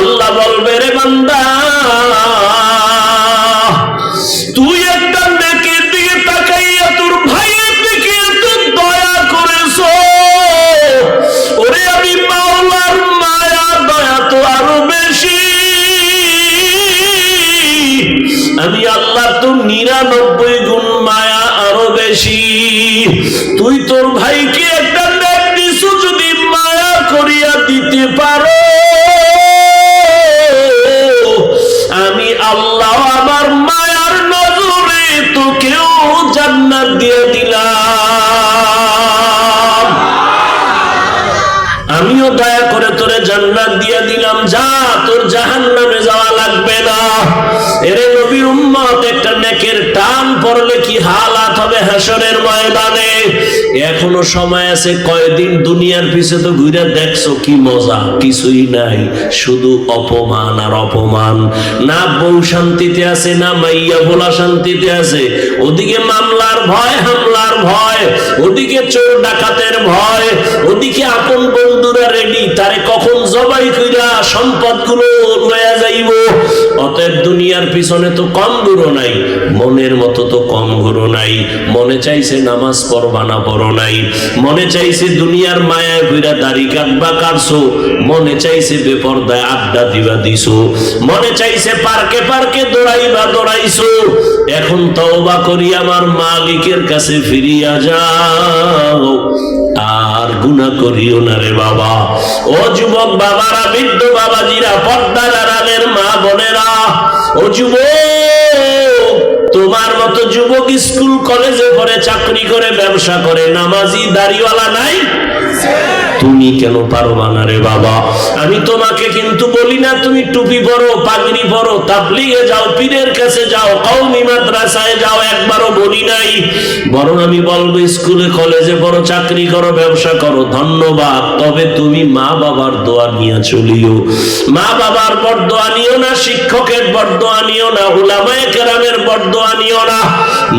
আল্লাহ বলবে, রে বান্দা, তুই একটা নেকের দিকে তাকাইয়া তোর ভাইয়ের দিকে এত দয়া করেছ, ওরে আমি মাওলার মায়া দয়া তো আরো বেশি, আমি আল্লাহ তো 99 গুণ মায়া আরো বেশি। তুই তোর ভাইকে একটা নেক দিছু, যদি মায়া করিয়া দিতে পারো, আমি আল্লাহ আমার মায়ার নজরে তোকেও জান্নাত দিয়ে দিলাম, আমিও দয়া করে তোরে জান্নাত দিয়ে দিলাম, যা তোর জাহান্নামে যাওয়া লাগবে না। এরে নবীর উম্মত, একটা নেকের টান পড়লে কি হালাত হবে হাসরের ময়দানে। এখনো সময় আছে, কয়দিন দুনিয়ার পিছে তো ঘুরে দেখছো, কি মজা, কিছুই নাই, শুধু অপমান আর অপমান। না বউ শান্তিতে আছে, না মাইয়া ভোলা শান্তিতে আছে, ওদিকে মামলার ভয়, হামলার ভয়, ওদিকে চোর ডাকাতের ভয়, ওদিকে আপন বন্ধুরা রেডি, তারে কখন জবাই কইরা সম্পদগুলো লয়া যাইব। অতএব দুনিয়ার পিছনে তো কম ঘুরো নাই, মনের মতো তো কম ঘুরো নাই। মনে চাইছে নামাজ পড়বা না, পড়ো নাই। মনে চাইছে দুনিয়ার মায়ায় ঘুরা দাড়ি কাটবা, কাটছো। মনে চাইছে বেপরদায় আড্ডা দিবা, দিছো। মনে চাইছে পার্কে পার্কে দৌড়াইবা, দৌড়াইছো। এখন তওবা করি আমার মালিকের কাছে ফিরিয়া যাও, আর গুনাহ করিও না রে বাবা। ও যুবক বাবারা, বৃদ্ধ বাবাজিরা, পর্দার আড়ালের মা বোনেরা, ও যুবক, তোমার মতো যুবক স্কুল কলেজে পড়ে, চাকরি করে, ব্যবসা করে, নামাজি দাড়িওয়ালা নাই? তুমি কেন পারবা না রে বাবা? আমি তোমাকে কিন্তু বলি না তুমি টুপি পরো, পাগড়ি পরো, তাবলিগে যাও, পীরের কাছে যাও, কওমি মাদ্রাসায় যাও, একবারও বলি নাই। বরং আমি বলবো স্কুলে কলেজে পড়ো, চাকরি করো, ব্যবসা করো, ধন্যবাদ। তবে তুমি মা বাবার দোয়া নিয়ে চলিও। মা বাবার বরদোয়া নিও না, শিক্ষকের বরদোয়া নিও না, উলামায়ে কেরামের বরদোয়া নিও না।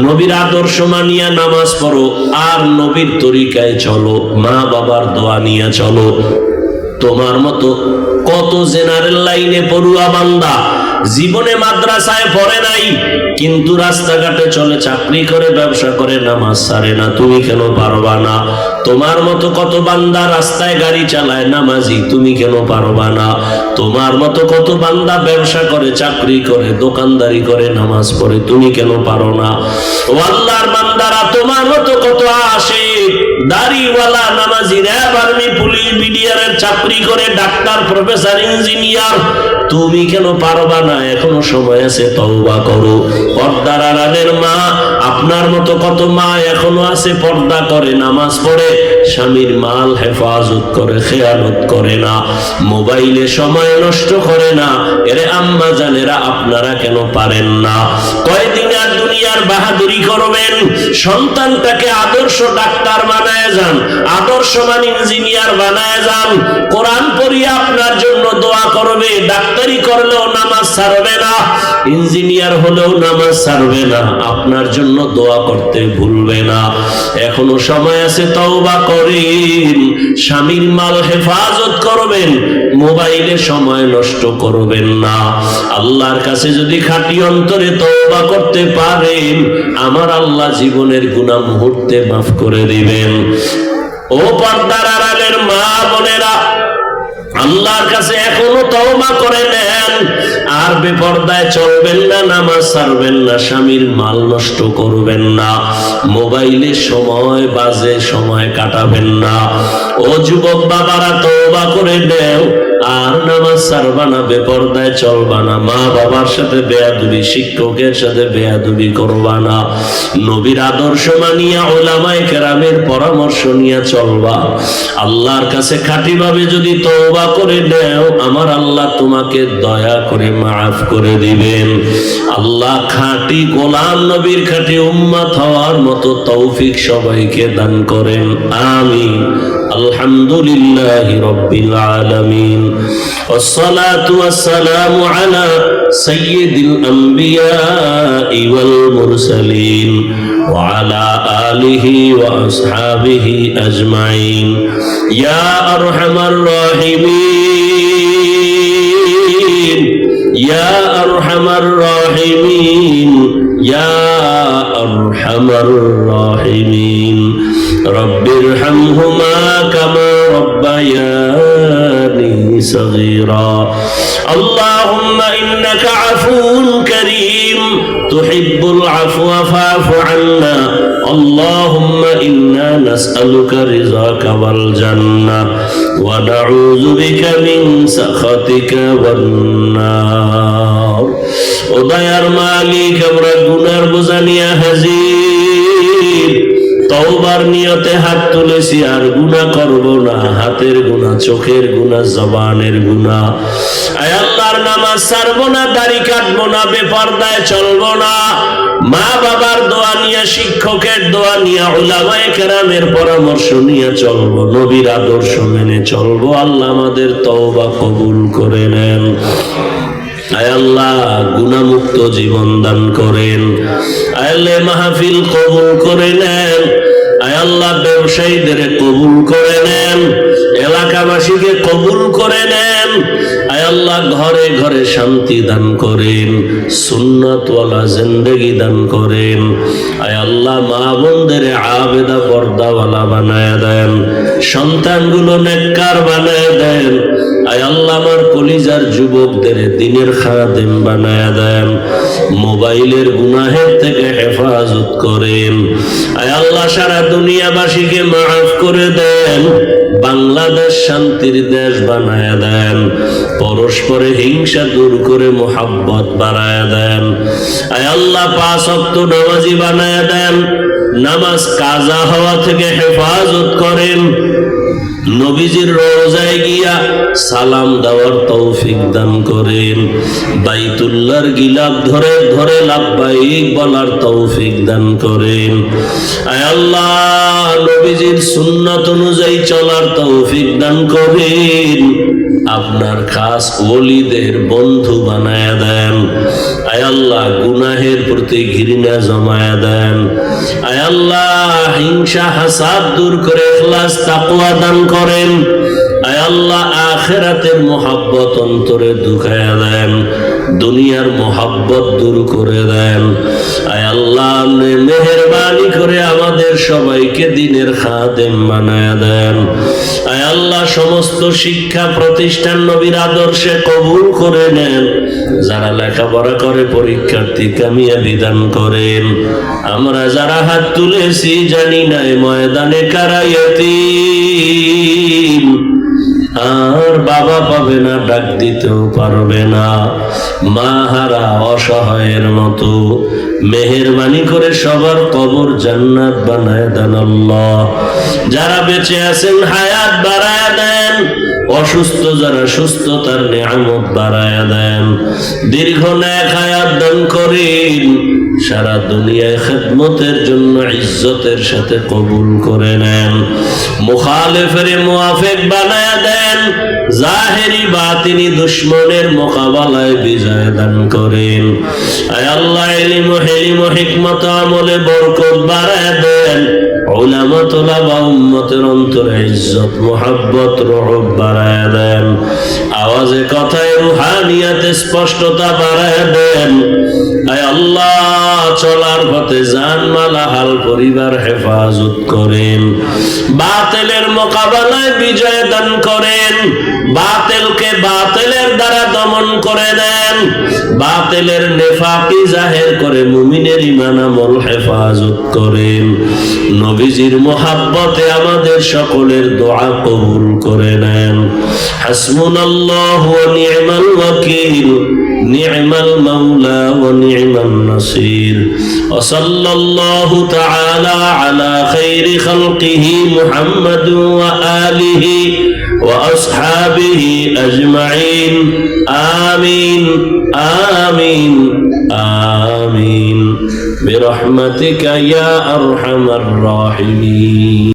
নবীর আদর্শ মানিয়া নামাজ পড়ো, আর নবীর তরিকায় চলো, মা বাবার দোয়া নিয়ে চলো। তোমার মতো কত জেনারেল লাইনে পড়ুয়া বান্দা জীবনে মাদ্রাসায় পড়ে নাই, কিন্তু রাস্তাঘাটে চলে, চাকরি করে, ব্যবসা করে, নামাজ ছাড়ে না। তুমি কেন পারবা না? তোমার মতো কত বান্দা রাস্তায় গাড়ি চালায়, নামাজি, তুমি কেন পারবা না? তোমার মতো কত বান্দা ব্যবসা করে, চাকরি করে, দোকানদারি করে, নামাজ পড়ে, তুমি কেন পারো না? ও আল্লাহর বান্দারা, তোমার মতো কত আসে দাড়িওয়ালা নামাজি, র‍্যাব, আর্মি, পুলিশ, বিডিআরের চাকরি করে, ডাক্তার, প্রফেসর, ইঞ্জিনিয়ার, তুমি কেন পারবা না? এখনো সময় আছে, তওবা করো। পর্দার আড়ালের মা, আপনার মতো কত মা এখনো আছে, পর্দা করে, নামাজ পড়ে, স্বামীর মাল হেফাজত করে, খেয়ানত করে না, মোবাইলে সময় নষ্ট করে না। এরে আম্মা জানেরা, আপনারা কেন পারেন না? কয়দিন আর দুনিয়ার বাহাদুরি করবেন? সন্তানটাকে আদর্শ ডাক্তার বানায় যান, আদর্শবান ইঞ্জিনিয়ার বানায় যান। কোরআন পড়িয়ে আপনার জন্য দোয়া করবে, ডাক্তারি করলেও নামাজ ছাড়বে না, ইঞ্জিনিয়ার হলেও নামাজ ছাড়বে না, আপনার জন্য দোয়া করতে ভুলবে না। এখনো সময় আছে, তওবা করেন। স্বামীর মাল হেফাজত করবেন, মোবাইলে সময় নষ্ট করবেন না। আল্লাহর কাছে যদি খাঁটি অন্তরে তওবা করতে পারেন, আমার আল্লাহ জীবনের গুনাহ মুহূর্তে মাফ করে দিবেন। ও পর্দার আড়ালের মা বোনেরা, আল্লাহর কাছে এখনো তওবা করে নেন, আর বেপরদায় চলবেন না, নামাজ ছাড়বেন না, স্বামীর মাল নষ্ট করবেন না, মোবাইলে সময় বাজে সময় কাটাবেন না। ও যুবক বাবারা, তওবা করে নেও, আর নামাজ ছাড়বা না, বেপরদায় চলবা না, মা বাবার সাথে বেয়াদবি, শিক্ষকের সাথে বেয়াদবি করবা না, নবীর আদর্শ মানিয়া, উলামায়ে কেরামের পরামর্শ নিয়ে চলবা। আল্লাহর কাছে খাঁটি ভাবে যদি তওবা করে নেও, আমার আল্লাহ তোমাকে দয়া করে মাফ করে দিবেন। আল্লাহ খাঁটি গোলাম নবীর খাঁটি উম্মত হওয়ার মতো তৌফিক সবাইকে দান করেন, আমিন। আলহামদুলিল্লাহি রাব্বিল আলামিন, والصلاة والسلام على سيد الأنبياء والمرسلين وعلى آله وأصحابه أجمعين يا أرحم الراحمين ইয়া আরহামার রাহিমিন, ইয়া আরহামার রাহিমিন। রব্বিরহামহুমা কামা রব্বায়ানি সগীরা। আল্লাহুম্মা ইন্নাকা আফুউন কারীম তুহিব্বুল আফওয়া ফা'ফু আন্না। اللهم إنا نسألك رضاك والجنة ونعوذ بك من سخطك والنار। ও দয়ার মালিক, আমরা গুনার বোঝা নিয়ে হাজির। তওবার নিয়তে হাত তুলেছি, আর গুনাহ করব না। হাতের গুনাহ, চোখের গুনাহ, জবানের গুনাহ। আয় আল্লাহর নামাজ ছাড়বো না, দাড়ি কাটবো না, বেপরদায় চলবো না। মা বাবার দোয়া নিয়ে, শিক্ষকের দোয়া নিয়ে, উলামায়ে কেরামের পরামর্শ নিয়ে চলবো, নবীর আদর্শ মেনে চলবো। আল্লাহ আমাদের তওবা কবুল করে নেন। আয় আল্লাহ গুনাহমুক্ত জীবন দান করেন। আয় আল্লাহ মাহফিল কবুল করে নেন। আয় আল্লাহ ব্যবসায়ীদের কবুল করে নেন, এলাকাবাসীকে কবুল করে নেন। আয় আল্লাহ ঘরে ঘরে শান্তি দান করেন, সুন্নাতওয়ালা জিন্দেগি দান করেন। আয় আল্লাহ মা বোনদের আবেদা পর্দাওয়ালা বানায় দেন, সন্তানগুলো নেককার বানায় দেন। আয় আল্লাহ আমার কলিজার যুবকদের দ্বীনের খাদেম বানায় দেন, মোবাইলের গুনাহের থেকে হেফাজত করেন। আয় আল্লাহ সারা দুনিয়াবাসীকে মাফ করে দেন, বাংলাদেশ শান্তির দেশ বানায় দেন, পরস্পরে হিংসা দূর করে মোহাব্বত বাড়ায় দেন। আয় আল্লাহ 5 ওয়াক্ত নামাজি বানায় দেন, নামাজ কাজা হওয়া থেকে হেফাজত করেন। নবীজির রওজায় গিয়া সালাম দেওয়ার তৌফিক দান করেন, বাইতুল্লাহর গিলাফ ধরে ধরে লাব্বাইক বলার তৌফিক দান করেন। আয় আল্লাহ নবীজির সুন্নাত অনুযায়ী চলার তৌফিক দান করেন। আপনার খাস ওলিদের বন্ধু বানায় দেন। আয় আল্লাহ গুনাহের প্রতি ঘৃণা জমায়া দেন। আয় আল্লাহ হিংসা হাসাদ দূর করে ইখলাস তাকওয়া দান করেন। আয় আল্লাহ আখিরাতের মোহাব্বত অন্তরে ঢুকায়া দেন, দুনিয়ার মোহাব্বত দূর করে দেন। আয় আল্লাহ মেহেরবানি করে আমাদের সবাইকে দ্বীনের খাদেম বানায়া দেন। আয় আল্লাহ সমস্ত শিক্ষা প্রতিষ্ঠান নবীর আদর্শে কবুল করে নেন। যারা লেখাপড়া করে পরীক্ষার্থী কামিয়াবি দান করেন। আমরা যারা হাত তুলেছি জানি নাই ময়দানে কারা ইয়াতীম, আর বাবা পাবে না, ডাক দিতেও পারবে না, মা হারা অসহায়ের মতো। মেহেরবানি করে সবার কবর জান্নাত বানায় দেন আল্লাহ। যারা বেঁচে আছেন হায়াত বাড়ায় দেন, অসুস্থ যারা সুস্থতার নিয়ামত বাড়ায় দেন, দীর্ঘ নেক হায়াত দান করেন। সারা দুনিয়ায় খেদমতের জন্য ইজ্জতের সাথে কবুল করে নেন। মুখালিফের মুআফিক বানায় দেন, জাহেরি বাতিনি দুশমনের মোকাবেলায় বিজয় দান করেন। আয় আল্লাহ ইলম ও হিলম ও হিকমত আমলে বরকত বাড়ায় দেন। উলামা তুলাবা উম্মতের অন্তরে ইজ্জত মুহাব্বত রহব বাড়ায় দেন। আওয়াজে কথায় রুহানিয়াতে স্পষ্টতা বাড়ায় দেন। আয় আল্লাহ চলার পথে জানমাল হাল পরিবার হেফাজত করেন। বাতিলের মোকাবেলায় বিজয় দান করেন। বাতিলকে বাতিলের দ্বারা দমন করে দেন। বাতিলের নেফাকি জাহের করে মুমিনের ঈমান আমল হেফাজত করেন। নবীজির মোহাব্বতে আমাদের সকলের দোয়া কবুল করে নেন। হাসবুনাল্লাহু ওয়া নি'মাল ওয়াকিল, নি'মাল মাওলা ওয়া নি'মান নাসির। ওয়া সাল্লাল্লাহু তাআলা আলা খাইরি খালকিহি মুহাম্মাদ ওয়া আলিহি ওয়া আসহাবিহি আজমাইন। আমিন আমিন আমিন বিরহমাতিকা ইয়া আরহামার রাহিমিন।